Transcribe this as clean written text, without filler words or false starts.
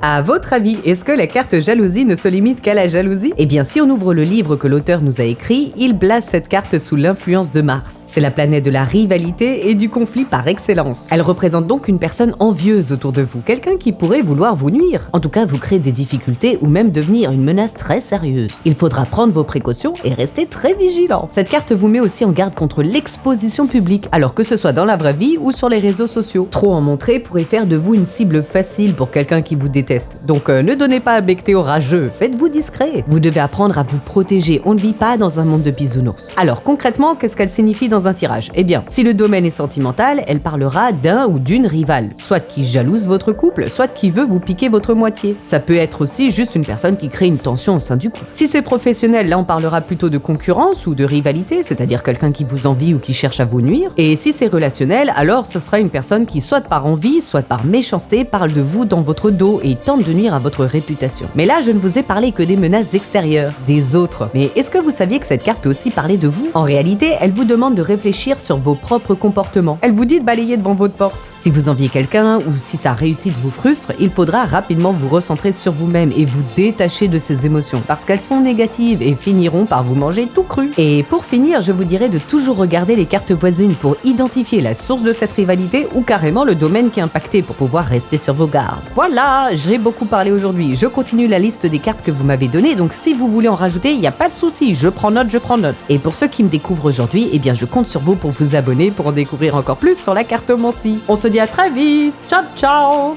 À votre avis, est-ce que la carte jalousie ne se limite qu'à la jalousie? Eh bien, si on ouvre le livre que l'auteur nous a écrit, il place cette carte sous l'influence de Mars. C'est la planète de la rivalité et du conflit par excellence. Elle représente donc une personne envieuse autour de vous, quelqu'un qui pourrait vouloir vous nuire. En tout cas, vous créer des difficultés ou même devenir une menace très sérieuse. Il faudra prendre vos précautions et rester très vigilant. Cette carte vous met aussi en garde contre l'exposition publique, alors que ce soit dans la vraie vie ou sur les réseaux sociaux. Trop en montrer pourrait faire de vous une cible facile pour quelqu'un qui vous déteste. Donc ne donnez pas à becter au rageux, faites-vous discret. Vous devez apprendre à vous protéger, on ne vit pas dans un monde de bisounours. Alors concrètement, qu'est-ce qu'elle signifie dans un tirage? Eh bien, si le domaine est sentimental, elle parlera d'un ou d'une rivale, soit qui jalouse votre couple, soit qui veut vous piquer votre moitié. Ça peut être aussi juste une personne qui crée une tension au sein du couple. Si c'est professionnel, là on parlera plutôt de concurrence ou de rivalité, c'est-à-dire quelqu'un qui vous envie ou qui cherche à vous nuire. Et si c'est relationnel, alors ce sera une personne qui soit par envie, soit par méchanceté, parle de vous dans votre dos et tente de nuire à votre réputation. Mais là, je ne vous ai parlé que des menaces extérieures, des autres. Mais est-ce que vous saviez que cette carte peut aussi parler de vous? En réalité, elle vous demande de réfléchir sur vos propres comportements. Elle vous dit de balayer devant votre porte. Si vous enviez quelqu'un ou si sa réussite vous frustre, il faudra rapidement vous recentrer sur vous-même et vous détacher de ces émotions parce qu'elles sont négatives et finiront par vous manger tout cru. Et pour finir, je vous dirais de toujours regarder les cartes voisines pour identifier la source de cette rivalité ou carrément le domaine qui est impacté pour pouvoir rester sur vos gardes. Voilà, j'ai beaucoup parlé aujourd'hui. Je continue la liste des cartes que vous m'avez données, donc si vous voulez en rajouter, il n'y a pas de souci, je prends note. Et pour ceux qui me découvrent aujourd'hui, eh bien je compte sur vous pour vous abonner pour en découvrir encore plus sur la cartomancie. On se dit à très vite. Ciao ciao.